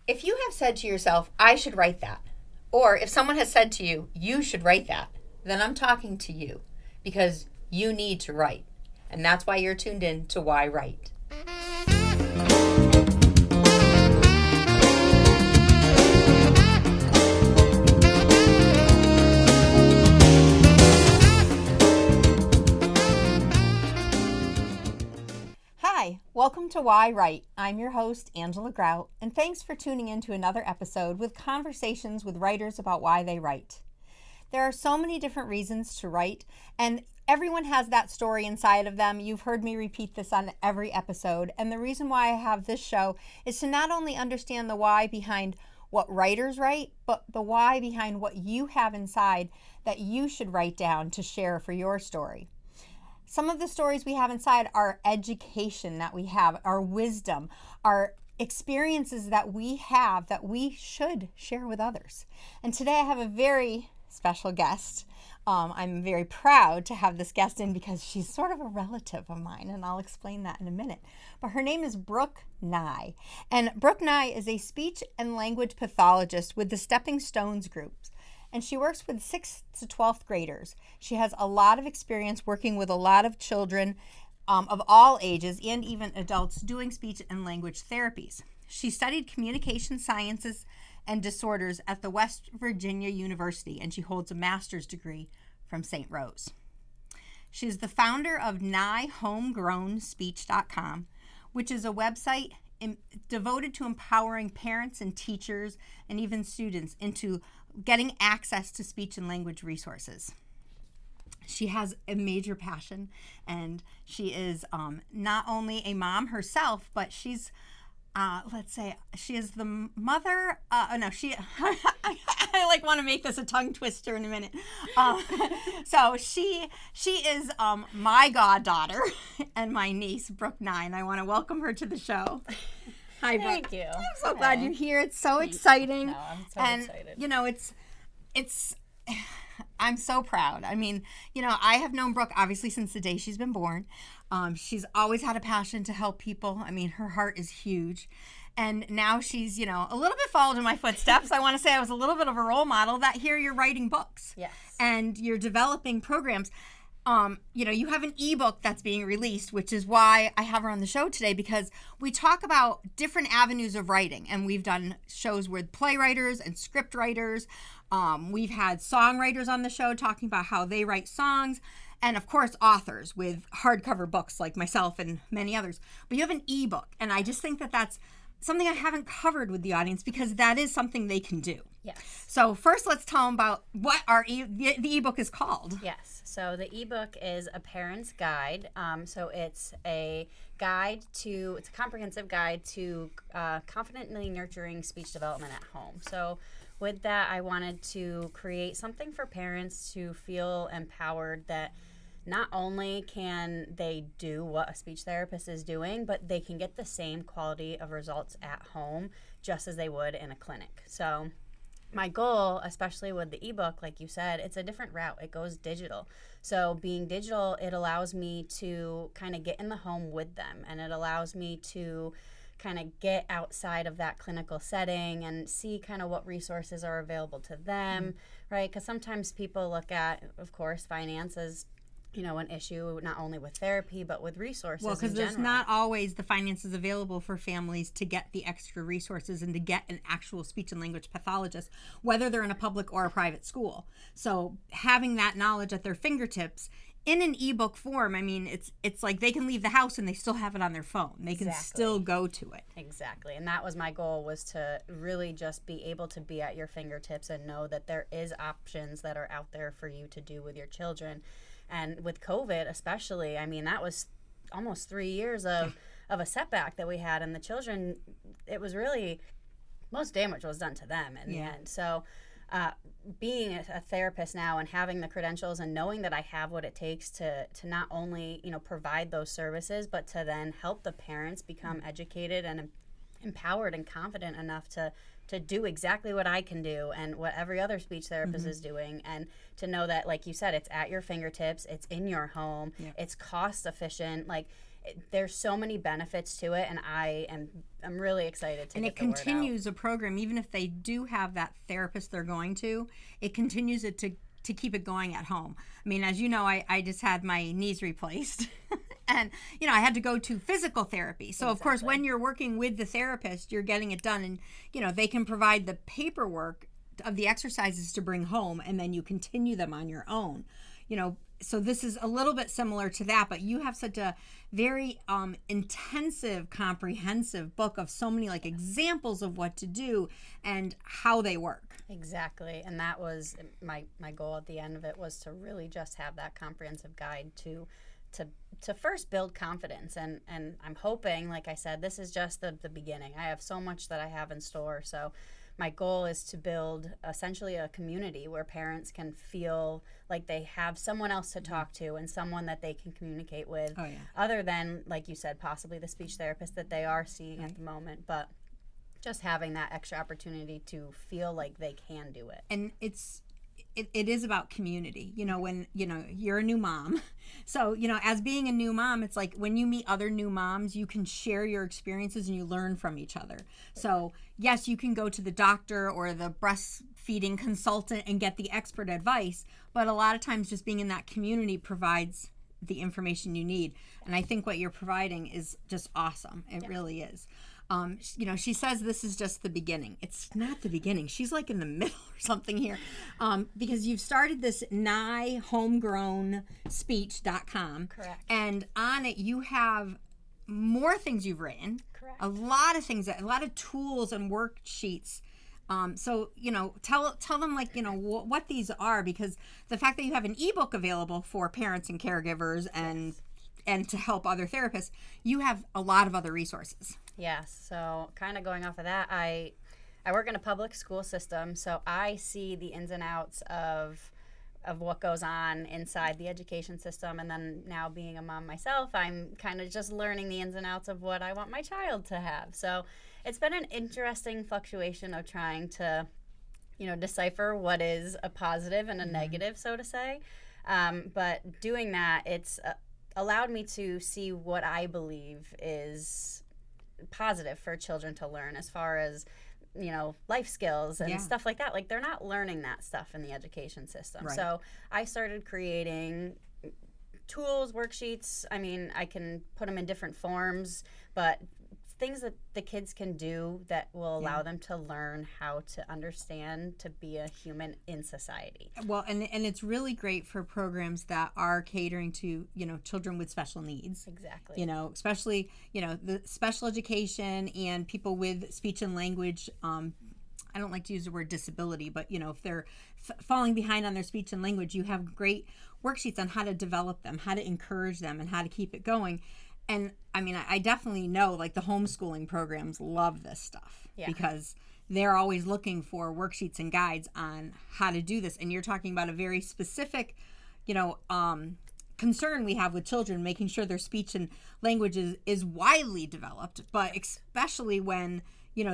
If you have said to yourself, I should write that, or if someone has said to you, you should write that, then I'm talking to you because you need to write. And that's why you're tuned in to yWrite. Hi, welcome to yWrite. I'm your host, Angela Grout, and thanks for tuning in to another episode with conversations with writers about why they write. There are so many different reasons to write, and everyone has that story inside of them. You've heard me repeat this on every episode, and the reason why I have this show is to not only understand the why behind what writers write, but the why behind what you have inside that you should write down to share for your story. Some of the stories we have inside are education that we have, our wisdom, our experiences that we have that we should share with others. And today I have a very special guest. I'm very proud to have this guest in because she's sort of a relative of mine, and I'll explain that in a minute. But her name is Brooke Nye. And Brooke Nye is a speech and language pathologist with the Stepping Stones groups. And she works with 6th to 12th graders. She has a lot of experience working with a lot of children of all ages and even adults doing speech and language therapies. She studied communication sciences and disorders at the West Virginia University, and she holds a master's degree from St. Rose. She is the founder of Homegrown which is a website devoted to empowering parents and teachers and even students into getting access to speech and language resources. She has a major passion, and she is not only a mom herself, but she's, she is the mother, I want to make this a tongue twister in a minute. So she is my goddaughter and my niece, Brooke Nye, and I want to welcome her to the show. Hi, Brooke. Thank you. I'm so glad you're here. It's so exciting. No, I'm so excited. You know, I'm so proud. I mean, you know, I have known Brooke obviously since the day she's been born. She's always had a passion to help people. I mean, her heart is huge. And now she's, you know, a little bit followed in my footsteps. I want to say I was a little bit of a role model that here you're writing books. Yes. And you're developing programs. You know, you have an ebook that's being released, which is why I have her on the show today, because we talk about different avenues of writing, and we've done shows with playwriters and script writers. We've had songwriters on the show talking about how they write songs, and of course authors with hardcover books like myself and many others. But you have an ebook, and I just think that that's something I haven't covered with the audience because that is something they can do. Yes. So first, let's tell them about what the ebook is called. Yes. So the ebook is a parent's guide. So it's a comprehensive guide to confidently nurturing speech development at home. So with that, I wanted to create something for parents to feel empowered that not only can they do what a speech therapist is doing, but they can get the same quality of results at home just as they would in a clinic. So my goal, especially with the ebook, like you said, it's a different route. It goes digital. So being digital, it allows me to kind of get in the home with them, and it allows me to kind of get outside of that clinical setting and see kind of what resources are available to them, right? Because sometimes people look at, of course, finances, you know, an issue not only with therapy but with resources. Well, because there's not always the finances available for families to get the extra resources and to get an actual speech and language pathologist, whether they're in a public or a private school. So having that knowledge at their fingertips in an ebook form, I mean, it's like they can leave the house and they still have it on their phone. They can still go to it. Exactly. And that was my goal, was to really just be able to be at your fingertips and know that there is options that are out there for you to do with your children. And with COVID especially, I mean, that was almost 3 years of a setback that we had. And the children, it was really, most damage was done to them in the end. So being a therapist now and having the credentials and knowing that I have what it takes to not only, you know, provide those services, but to then help the parents become educated and empowered and confident enough to do exactly what I can do and what every other speech therapist is doing, and to know that, like you said, it's at your fingertips, it's in your home, it's cost efficient. Like, there's so many benefits to it, and I'm really excited to and get it the word out. continues a program, even if they do have that therapist they're going to, it continues it to keep it going at home. I mean, as you know, I just had my knees replaced and, I had to go to physical therapy. So, of course, when you're working with the therapist, you're getting it done, and, they can provide the paperwork of the exercises to bring home, and then you continue them on your own. So this is a little bit similar to that, but you have such a very intensive, comprehensive book of so many examples of what to do and how they work. Exactly, and that was my goal at the end of it, was to really just have that comprehensive guide to first build confidence, and I'm hoping, like I said, this is just the beginning. I have so much that I have in store, so my goal is to build essentially a community where parents can feel like they have someone else to talk to and someone that they can communicate with, other than, like you said, possibly the speech therapist that they are seeing at the moment, but just having that extra opportunity to feel like they can do it. And it is about community, when, you're a new mom. So, as being a new mom, it's like when you meet other new moms, you can share your experiences and you learn from each other. So, yes, you can go to the doctor or the breastfeeding consultant and get the expert advice, but a lot of times just being in that community provides the information you need. And I think what you're providing is just awesome. It really is. She says this is just the beginning. It's not the beginning. She's like in the middle or something here, because you've started this Nye Homegrown speech.com. Correct. And on it you have more things you've written. Correct. A lot of things, a lot of tools and worksheets. So, tell them what these are, because the fact that you have an ebook available for parents and caregivers and to help other therapists, you have a lot of other resources. Yes, so kind of going off of that, I work in a public school system, so I see the ins and outs of what goes on inside the education system, and then now being a mom myself, I'm kind of just learning the ins and outs of what I want my child to have. So it's been an interesting fluctuation of trying to, decipher what is a positive and a negative, so to say. But doing that, it's allowed me to see what I believe is positive for children to learn, as far as life skills and stuff like that. Like, they're not learning that stuff in the education system. Right. So I started creating tools, worksheets. I mean, I can put them in different forms, but things that the kids can do that will allow them to learn how to understand, to be a human in society. Well, and it's really great for programs that are catering to, children with special needs. Exactly. Especially, the special education and people with speech and language. I don't like to use the word disability, but, if they're falling behind on their speech and language, you have great worksheets on how to develop them, how to encourage them, and how to keep it going. And I mean, I definitely know the homeschooling programs love this stuff because they're always looking for worksheets and guides on how to do this. And you're talking about a very specific, concern we have with children, making sure their speech and language is widely developed, but especially when,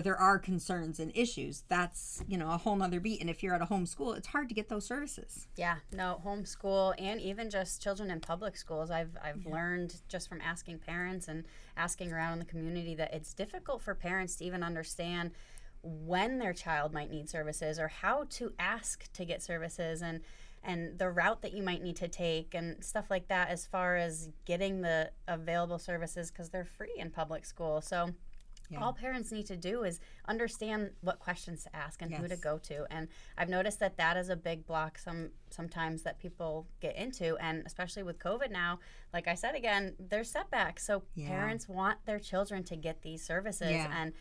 there are concerns and issues. That's, a whole nother beat. And if you're at a homeschool, it's hard to get those services. Yeah, no, homeschool and even just children in public schools. I've learned just from asking parents and asking around in the community that it's difficult for parents to even understand when their child might need services or how to ask to get services, and the route that you might need to take and stuff like that, as far as getting the available services, because they're free in public school. So all parents need to do is understand what questions to ask and who to go to. And I've noticed that is a big block sometimes that people get into, and especially with COVID now, like I said again, there's setbacks. So parents want their children to get these services, and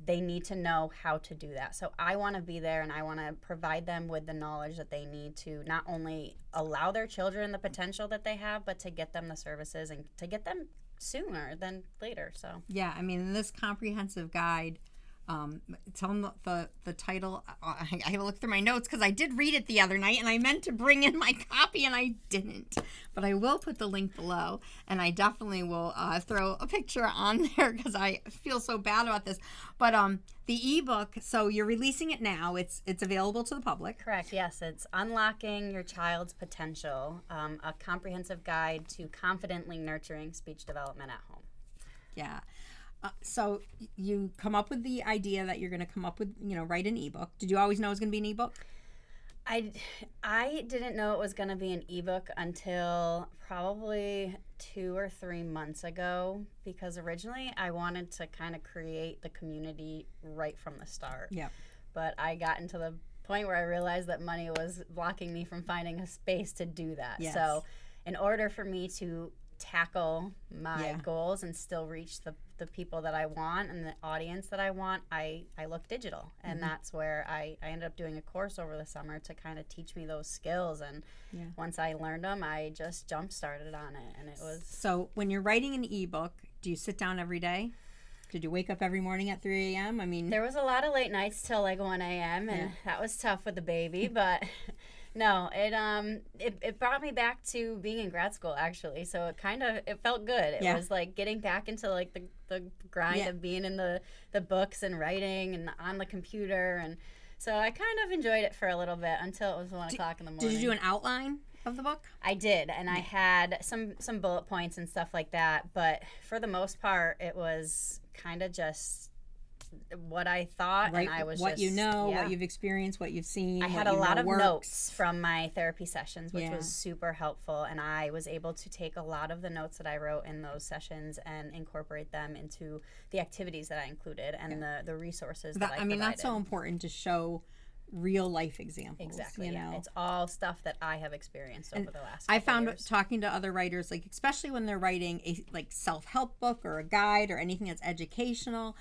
they need to know how to do that. So I want to be there, and I want to provide them with the knowledge that they need to not only allow their children the potential that they have, but to get them the services and to get them sooner than later. So I mean, this comprehensive guide, tell them the title. I gotta look through my notes because I did read it the other night and I meant to bring in my copy and I didn't, but I will put the link below, and I definitely will throw a picture on there because I feel so bad about this. But the ebook, so you're releasing it now. It's available to the public. Correct. Yes, it's Unlocking Your Child's Potential, a comprehensive guide to confidently nurturing speech development at home. Yeah. So you come up with the idea that you're going to come up with, write an ebook. Did you always know it was going to be an ebook? I didn't know it was going to be an ebook until probably 2 or 3 months ago, because originally I wanted to kind of create the community right from the start. Yeah. But I got into the point where I realized that money was blocking me from finding a space to do that. Yes. So in order for me to tackle my goals and still reach the people that I want and the audience that I want, I look digital. And that's where I ended up doing a course over the summer to kind of teach me those skills. And once I learned them, I just jump started on it. And it was... So when you're writing an ebook, do you sit down every day? Did you wake up every morning at 3 a.m.? I mean... There was a lot of late nights till like 1 a.m. and that was tough with the baby, but... No, it brought me back to being in grad school, actually. So it felt good. It was like getting back into like the grind of being in the books and writing and on the computer. And so I kind of enjoyed it for a little bit until it was 1 o'clock in the morning. Did you do an outline of the book? I did, and I had some bullet points and stuff like that. But for the most part, it was kind of just what I thought, and I was what just, you know, what you've experienced, what you've seen. I had a lot of notes from my therapy sessions, which was super helpful, and I was able to take a lot of the notes that I wrote in those sessions and incorporate them into the activities that I included and the resources that I provided. That's so important to show real life examples. Exactly. It's all stuff that I have experienced over the last I found years. Talking to other writers, like especially when they're writing a self-help book or a guide or anything that's educational,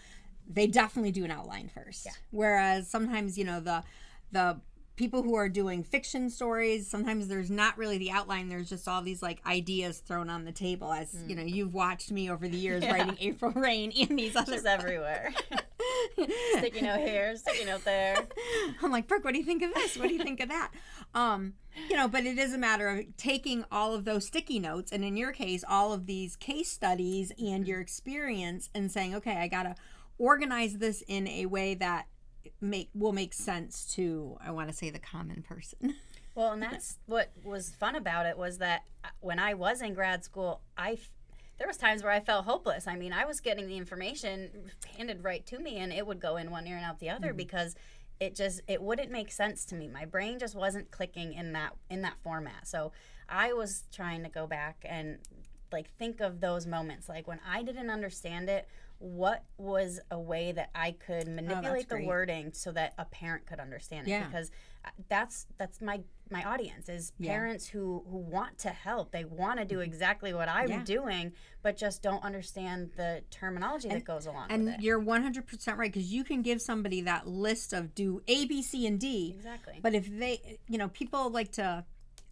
they definitely do an outline first. Yeah. Whereas sometimes, the people who are doing fiction stories, sometimes there's not really the outline. There's just all these like ideas thrown on the table, as you've watched me over the years writing April Rain and these other just everywhere. Sticky note here, sticky note there. I'm like, Brooke, what do you think of this? What do you think of that? But it is a matter of taking all of those sticky notes, and in your case, all of these case studies and your experience, and saying, okay, I gotta organize this in a way that will make sense to, I want to say, the common person. Well, and that's what was fun about it, was that when I was in grad school, there was times where I felt hopeless. I mean, I was getting the information handed right to me, and it would go in one ear and out the other because it wouldn't make sense to me. My brain just wasn't clicking in that format. So I was trying to go back and like think of those moments, like when I didn't understand it, what was a way that I could manipulate the wording so that a parent could understand it? Because that's my audience is parents who want to help. They want to do exactly what I'm doing, but just don't understand the terminology that goes along with it. And you're 100% right, because you can give somebody that list of do A, B, C, and D. Exactly. But if they, people like to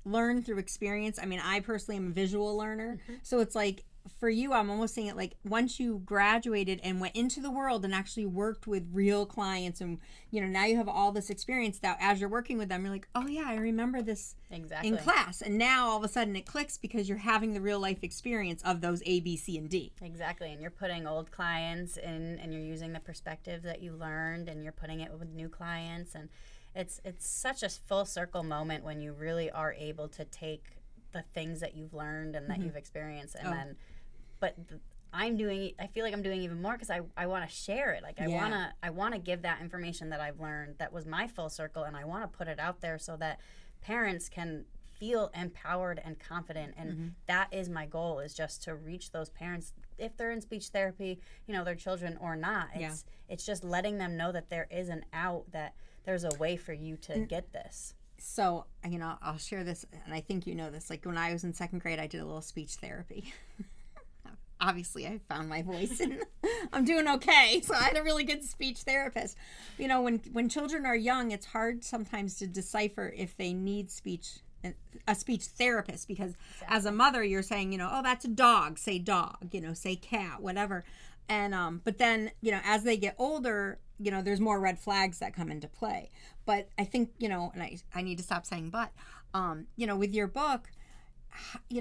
learn through experience. I mean, I personally am a visual learner, so it's like, for you, I'm almost saying it like once you graduated and went into the world and actually worked with real clients, and now you have all this experience that as you're working with them, you're like, oh yeah, I remember this in class, and now all of a sudden it clicks because you're having the real life experience of those A, B, C, and D. Exactly, and you're putting old clients in, and you're using the perspective that you learned, and you're putting it with new clients, and it's such a full circle moment when you really are able to take the things that you've learned and that you've experienced, and then. But I feel like I'm doing even more because I want to share it. Like I want to give that information that I've learned that was my full circle, and I want to put it out there so that parents can feel empowered and confident. And that is my goal, is just to reach those parents, if they're in speech therapy, their children or not. It's just letting them know that there is an out, that there's a way for you to get this. So, I'll share this, and I think you know this. Like when I was in second grade, I did a little speech therapy. Obviously, I found my voice and I'm doing okay. So I had a really good speech therapist. When children are young, it's hard sometimes to decipher if they need a speech therapist, because as a mother, you're saying, oh, that's a dog, say dog, say cat, whatever. And but then, as they get older, there's more red flags that come into play. But I think, and I need to stop saying but, with your book,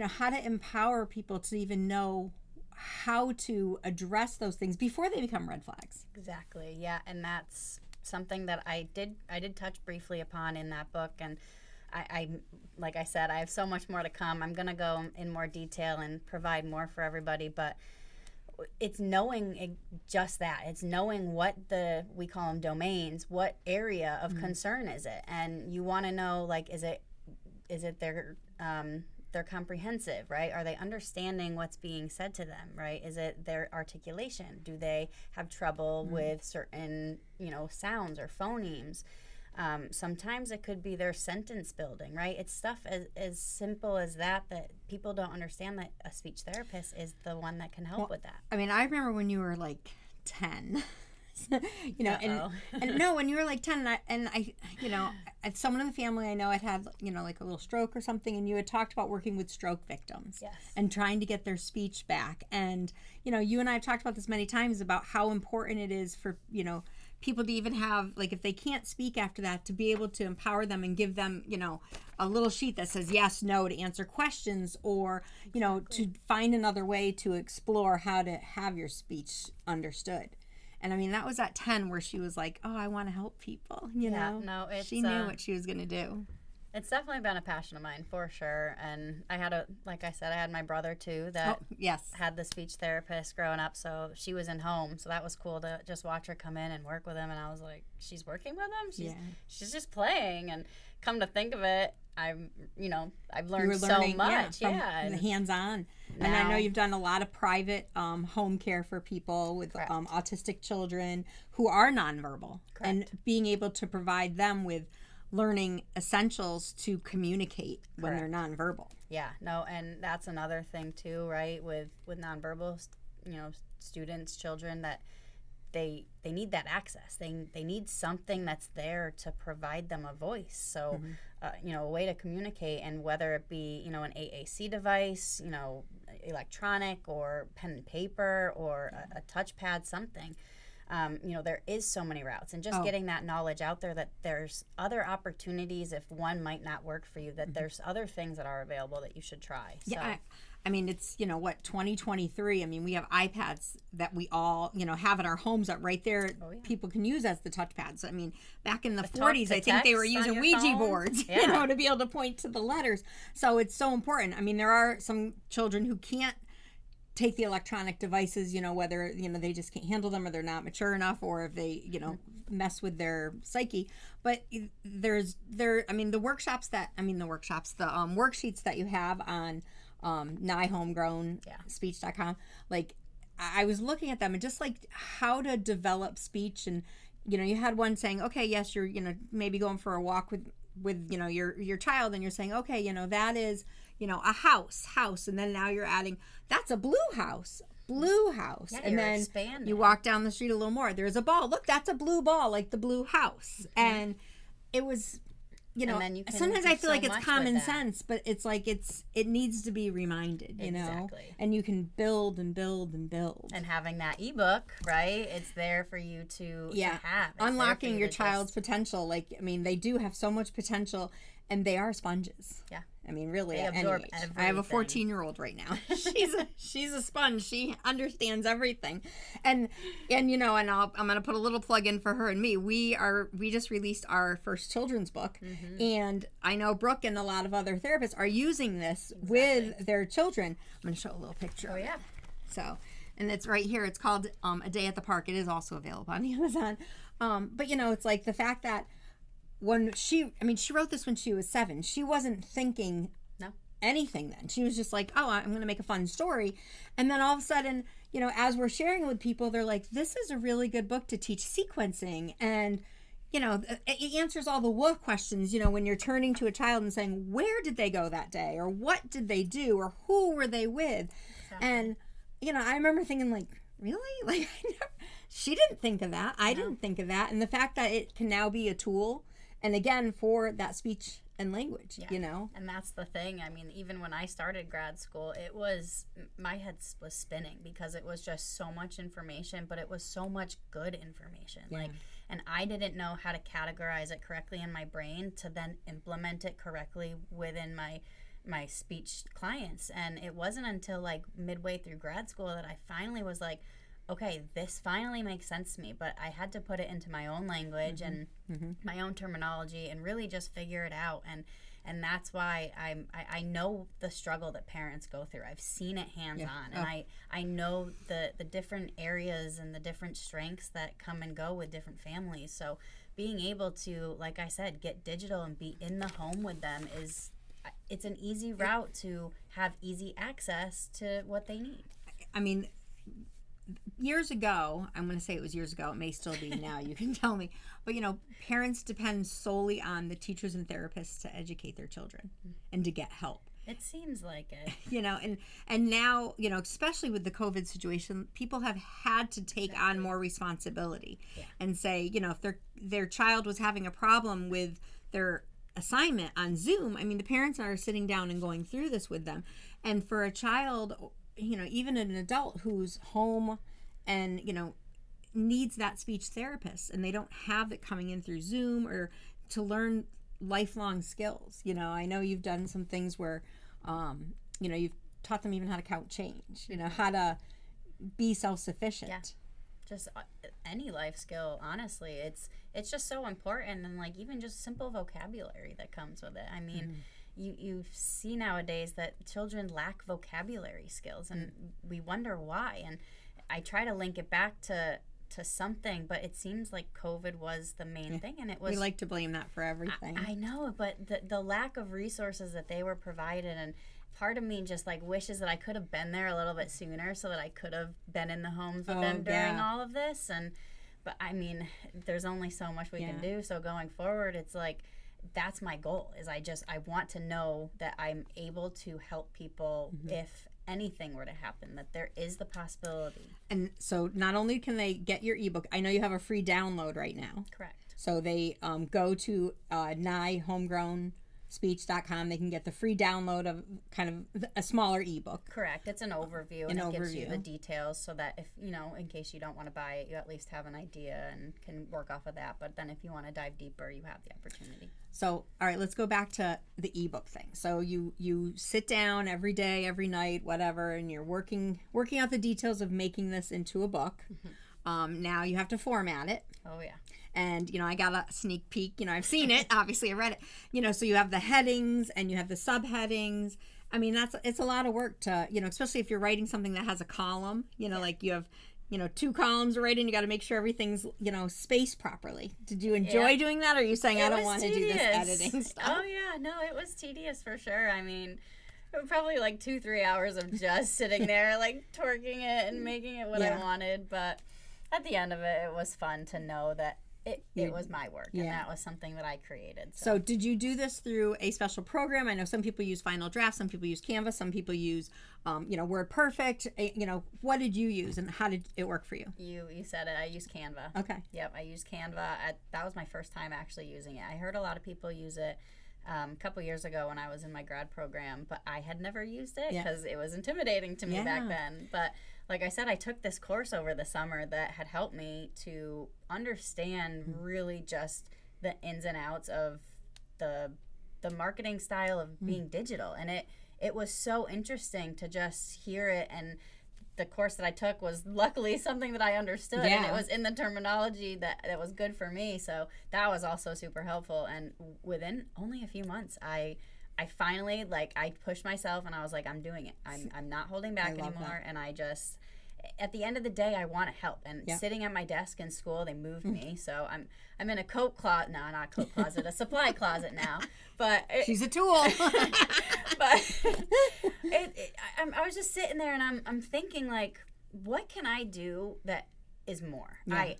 how to empower people to even know how to address those things before they become red flags. Exactly. Yeah, and that's something that I did touch briefly upon in that book, and I like I said, I have so much more to come. I'm going to go in more detail and provide more for everybody, but it's knowing just that. It's knowing what we call them domains, what area of concern is it? And you want to know, like, is it their comprehensive, right? Are they understanding what's being said to them, right? Is it their articulation? Do they have trouble with certain, sounds or phonemes? Sometimes it could be their sentence building, right? It's stuff as simple as that people don't understand, that a speech therapist is the one that can help with that. I mean, I remember when you were like 10, and no, when you were like 10, and I someone in the family I know had like a little stroke or something, and you had talked about working with stroke victims. Yes. And trying to get their speech back. And, you and I have talked about this many times about how important it is for, people to even have, like, if they can't speak after that, to be able to empower them and give them, a little sheet that says yes, no, to answer questions, or, to find another way to explore how to have your speech understood. And I mean, that was at 10 where she was like, oh, I want to help people, No, she knew what she was going to do. It's definitely been a passion of mine, for sure. And I had like I said, I had my brother too that had the speech therapist growing up. So she was in home. So that was cool to just watch her come in and work with him. And I was like, she's working with him? She's just playing. And come to think of it, I've learned so much. From the hands-on. And I know you've done a lot of private home care for people with autistic children who are nonverbal. Correct. And being able to provide them with learning essentials to communicate when they're nonverbal. Yeah, no, and that's another thing too, right? With nonverbal, students, children, that they need that access. They need something that's there to provide them a voice. So, a way to communicate, and whether it be an AAC device, electronic or pen and paper or a touchpad, something. There is so many routes, and just getting that knowledge out there that there's other opportunities if one might not work for you, that there's other things that are available that you should try. So. Yeah, I mean, it's, 2023. I mean, we have iPads that we all, have in our homes that right there people can use as the touchpads. I mean, back in the 40s, I think they were using Ouija boards, to be able to point to the letters. So it's so important. I mean, there are some children who can't take the electronic devices, whether, they just can't handle them, or they're not mature enough, or if they, mess with their psyche. But the worksheets that you have on Nye Homegrown, speech.com, like, I was looking at them and just like how to develop speech. And, you had one saying, okay, yes, you're, maybe going for a walk with your child, and you're saying, okay, that is, a house, and then now you're adding, that's a blue house, and then expanding. You walk down the street a little more, there's a ball, look, that's a blue ball, like the blue house. And it was, sometimes I feel like it's common sense, but it's like it needs to be reminded, Exactly. And you can build and build and build. And having that ebook, right? It's there for you to have. It's unlocking your child's potential. Like, I mean, they do have so much potential, and they are sponges. Yeah. I mean, really, they at absorb any age. everything. I have a 14-year-old right now. she's a sponge. She understands everything, and I'm gonna put a little plug in for her and me. We just released our first children's book, and I know Brooke and a lot of other therapists are using this with their children. I'm gonna show a little picture. Oh yeah. So, and it's right here. It's called A Day at the Park. It is also available on Amazon. But it's like the fact that when she wrote this when she was 7. She wasn't thinking anything then. She was just like, oh, I'm going to make a fun story. And then all of a sudden, as we're sharing it with people, they're like, this is a really good book to teach sequencing. And, it answers all the what questions, when you're turning to a child and saying, where did they go that day? Or what did they do? Or who were they with? Exactly. And, I remember thinking, like, really? Like, she didn't think of that. I didn't think of that. And the fact that it can now be a tool, and again, for that speech and language, And that's the thing. I mean, even when I started grad school, my head was spinning because it was just so much information, but it was so much good information. Yeah. And I didn't know how to categorize it correctly in my brain to then implement it correctly within my speech clients. And it wasn't until like midway through grad school that I finally was like, okay, this finally makes sense to me, but I had to put it into my own language and my own terminology and really just figure it out. And that's why I know the struggle that parents go through. I've seen it hands-on, and I know the different areas and the different strengths that come and go with different families. So being able to, like I said, get digital and be in the home with them it's an easy route to have easy access to what they need. I mean, years ago, I'm going to say it was years ago, it may still be now, you can tell me, but parents depend solely on the teachers and therapists to educate their children and to get help. It seems like it. And now, especially with the COVID situation, people have had to take on more responsibility and say, if their child was having a problem with their assignment on Zoom, I mean, the parents are sitting down and going through this with them. And for a child, even an adult who's home and, needs that speech therapist and they don't have it coming in through Zoom or to learn lifelong skills. I know you've done some things where, you've taught them even how to count change, how to be self-sufficient. Yeah. Just any life skill, honestly. It's just so important, and like even just simple vocabulary that comes with it. I mean, you see nowadays that children lack vocabulary skills, and we wonder why. And I try to link it back to something, but it seems like COVID was the main thing, and it was. We like to blame that for everything. I know, but the lack of resources that they were provided, and part of me just like wishes that I could have been there a little bit sooner so that I could have been in the homes with them during all of this. But I mean, there's only so much we can do. So going forward, it's like, that's my goal, is I want to know that I'm able to help people if anything were to happen, that there is the possibility. And so not only can they get your ebook, I know you have a free download right now. Correct. So they go to Nye, Homegrown, speech.com. They can get the free download of kind of a smaller ebook. Correct. It's an overview, and it gives you the details so that if, in case you don't want to buy it, you at least have an idea and can work off of that. But then if you want to dive deeper, you have the opportunity. So, all right, let's go back to the ebook thing. So you sit down every day, every night, whatever, and you're working out the details of making this into a book. Now you have to format it. Oh, yeah. And, I got a sneak peek. I've seen it. Obviously, I read it. So you have the headings and you have the subheadings. I mean, it's a lot of work to, especially if you're writing something that has a column, like you have, 2 columns to write in. You got to make sure everything's, spaced properly. Did you enjoy doing that? Or are you saying, I don't want to do this editing stuff? Oh, yeah. No, it was tedious for sure. I mean, probably like 2-3 hours of just sitting there, like twerking it and making it what I wanted. But at the end of it, it was fun to know that it was my work, and that was something that I created. So did you do this through a special program? I know some people use Final Draft, some people use Canva, some people use, WordPerfect. What did you use, and how did it work for you? You said it. I used Canva. Okay. Yep, I used Canva. That was my first time actually using it. I heard a lot of people use it a couple years ago when I was in my grad program, but I had never used it because it was intimidating to me back then. But like I said, I took this course over the summer that had helped me to understand really just the ins and outs of the marketing style of being digital. And it was so interesting to just hear it. And the course that I took was luckily something that I understood, and it was in the terminology that was good for me. So that was also super helpful. And within only a few months, I finally, I pushed myself, and I was like, I'm doing it. I'm not holding back anymore. And I just, at the end of the day, I want to help. And sitting at my desk in school, they moved me. So I'm in a coat closet. No, not a coat closet, a supply closet now. But she's a tool. But I was just sitting there, and I'm thinking, like, what can I do that is more?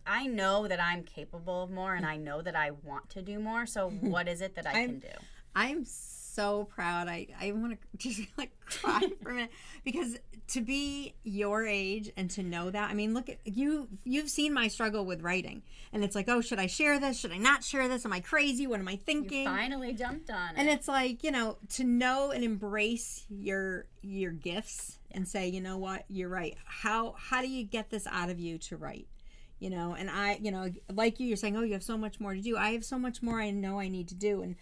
I know that I'm capable of more, and I know that I want to do more. So what is it that I can do? I'm so proud. I want to just cry for a minute, because to be your age and to know that, I mean, look at you've seen my struggle with writing, and it's like, oh, should I share this? Should I not share this? Am I crazy? What am I thinking? You finally jumped on it. And it's like, to know and embrace your gifts and say, you know what, you're right. How do you get this out of you to write? And I, like you're saying, oh, you have so much more to do. I have so much more I know I need to do. And,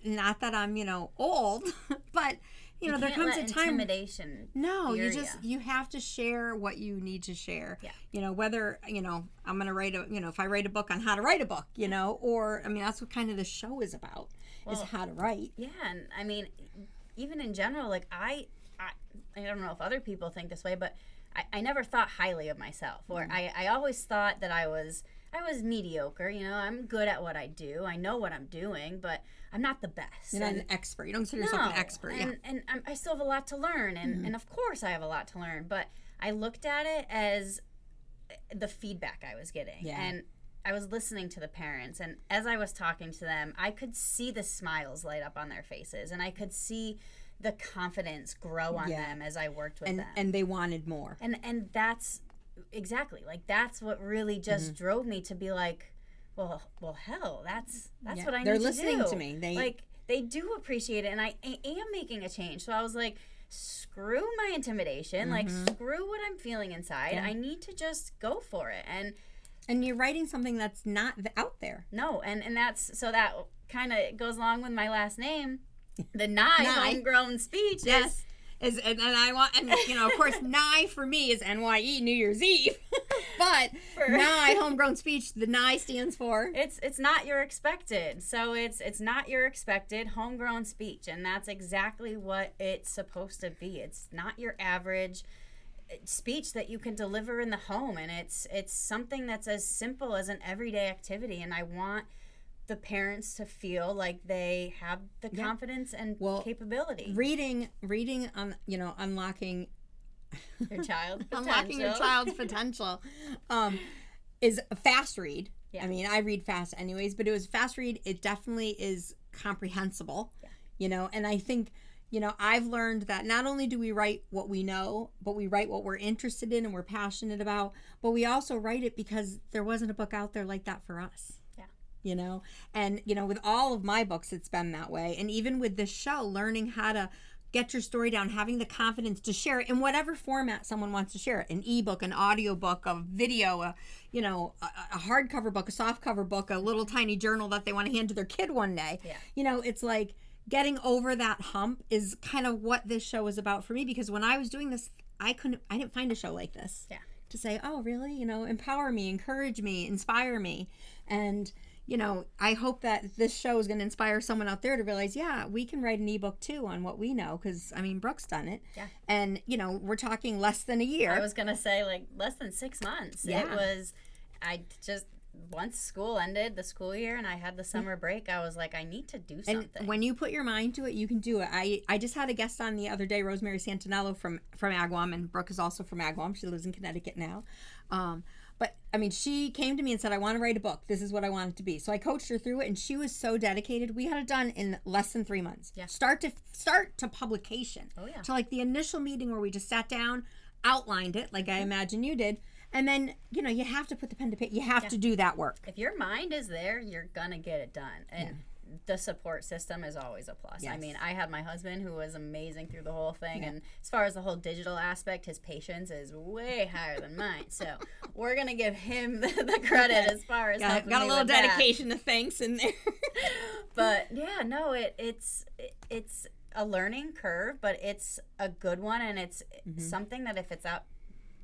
not that I'm, old, but, you know, there can't comes let a time. Intimidation. No, fear you have to share what you need to share. Yeah. You know, whether, you know, I'm going to write if I write a book on how to write a book, you know, or, I mean, that's what kind of the show is about, is how to write. Yeah, and I mean, even in general, like I don't know if other people think this way, but I never thought highly of myself, or I always thought that I was mediocre. You know, I'm good at what I do. I know what I'm doing, but I'm not the best. You're not an expert. You don't consider yourself an expert. And I still have a lot to learn, and of course I have a lot to learn, but I looked at it as the feedback I was getting, and I was listening to the parents, and as I was talking to them, I could see the smiles light up on their faces, and I could see the confidence grow on them as I worked with them. And they wanted more. And that's exactly, like, that's what really just drove me to be like, well, hell, that's what I need to do. They're listening to me. They do appreciate it, and I am making a change. So I was like, screw my intimidation, like, screw what I'm feeling inside. I need to just go for it. And you're writing something that's not out there. No, and that's, so that kind of goes along with my last name. The Nye Homegrown Speech is and I want, and you know, of course, Nye for me is NYE, New Year's Eve. But Nye Homegrown Speech, the Nye stands for it's not your expected. So it's not your expected homegrown speech, and that's exactly what it's supposed to be. It's not your average speech that you can deliver in the home, and it's something that's as simple as an everyday activity, and I want the parents to feel like they have the confidence and capability. Reading on, you know, unlocking your child's potential. Unlocking your child's potential is a fast read. Yeah. I mean, I read fast anyways, but it was a fast read. It definitely is comprehensible. Yeah. You know, and I think, you know, I've learned that not only do we write what we know, but we write what we're interested in and we're passionate about, but we also write it because there wasn't a book out there like that for us. You know, and, you know, with all of my books, it's been that way. And even with this show, learning how to get your story down, having the confidence to share it in whatever format someone wants to share it, an ebook, an audiobook, a video, a hardcover book, a softcover book, a little tiny journal that they want to hand to their kid one day. Yeah. You know, it's like getting over that hump is kind of what this show is about for me, because when I was doing this, I didn't find a show like this. Yeah. To say, oh, really? You know, empower me, encourage me, inspire me. And you know, I hope that this show is going to inspire someone out there to realize, yeah, we can write an ebook too on what we know. Because, I mean, Brooke's done it. Yeah. And, you know, we're talking less than a year. I was going to say, like, less than 6 months. Yeah. It was, once school ended, the school year, and I had the summer break, I was like, I need to do something. And when you put your mind to it, you can do it. I just had a guest on the other day, Rosemary Santinello from Agawam, and Brooke is also from Agawam. She lives in Connecticut now. But, I mean, she came to me and said, I want to write a book. This is what I want it to be. So I coached her through it, and she was so dedicated. We had it done in less than 3 months. Yeah. Start to publication. Oh, yeah. So, like, the initial meeting where we just sat down, outlined it, like I imagine you did, and then, you know, you have to put the pen to paper. You have to do that work. If your mind is there, you're going to get it done. And the support system is always a plus. Yes. I mean, I had my husband who was amazing through the whole thing, and as far as the whole digital aspect, his patience is way higher than mine. So we're gonna give him the credit as far as helping got a little with dedication to thanks in there. But yeah, no, it's a learning curve, but it's a good one, and it's something that if it's out,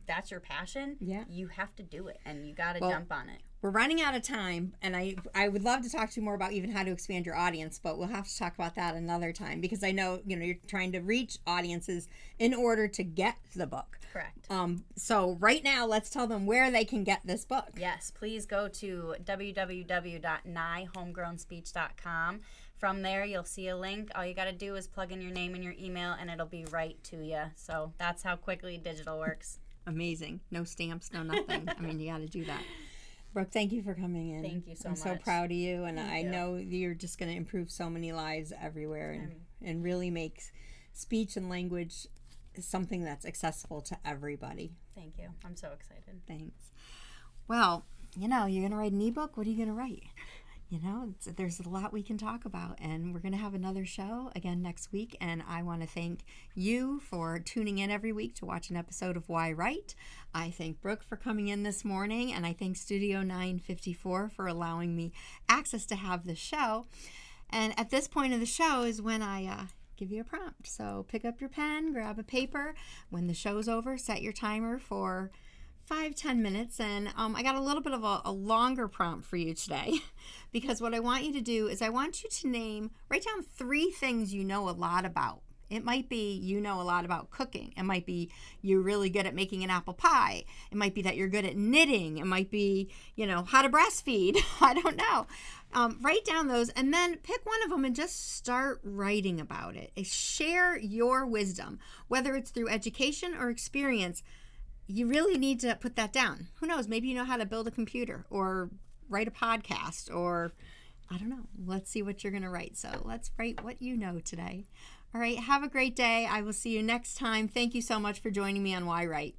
that's your passion. Yeah, you have to do it, and you got to jump on it. We're running out of time, and I would love to talk to you more about even how to expand your audience, but we'll have to talk about that another time, because I know, you know, you're trying to reach audiences in order to get the book. Correct. So right now, let's tell them where they can get this book. Yes, please go to www.nyehomegrownspeech.com. From there, you'll see a link. All you got to do is plug in your name and your email, and it'll be right to you. So that's how quickly digital works. Amazing. No stamps, no nothing. I mean, you got to do that. Brooke, thank you for coming in. Thank you so much. I'm so proud of you, and I know you're just going to improve so many lives everywhere and really make speech and language something that's accessible to everybody. Thank you. I'm so excited. Thanks. Well, you know, you're going to write an ebook. What are you going to write? You know, there's a lot we can talk about, and we're going to have another show again next week, and I want to thank you for tuning in every week to watch an episode of yWrite. I thank Brooke for coming in this morning, and I thank Studio 954 for allowing me access to have the show. And at this point of the show is when I give you a prompt. So pick up your pen, grab a paper. When the show's over, set your timer for 5-10 minutes. And I got a little bit of a longer prompt for you today because what I want you to do is I want you to write down 3 things you know a lot about. It might be you know a lot about cooking. It might be you're really good at making an apple pie. It might be that you're good at knitting. It might be, how to breastfeed. I don't know. Write down those and then pick one of them and just start writing about it. Share your wisdom, whether it's through education or experience. You really need to put that down. Who knows? Maybe you know how to build a computer or write a podcast or I don't know. Let's see what you're going to write. So let's write what you know today. All right. Have a great day. I will see you next time. Thank you so much for joining me on yWrite.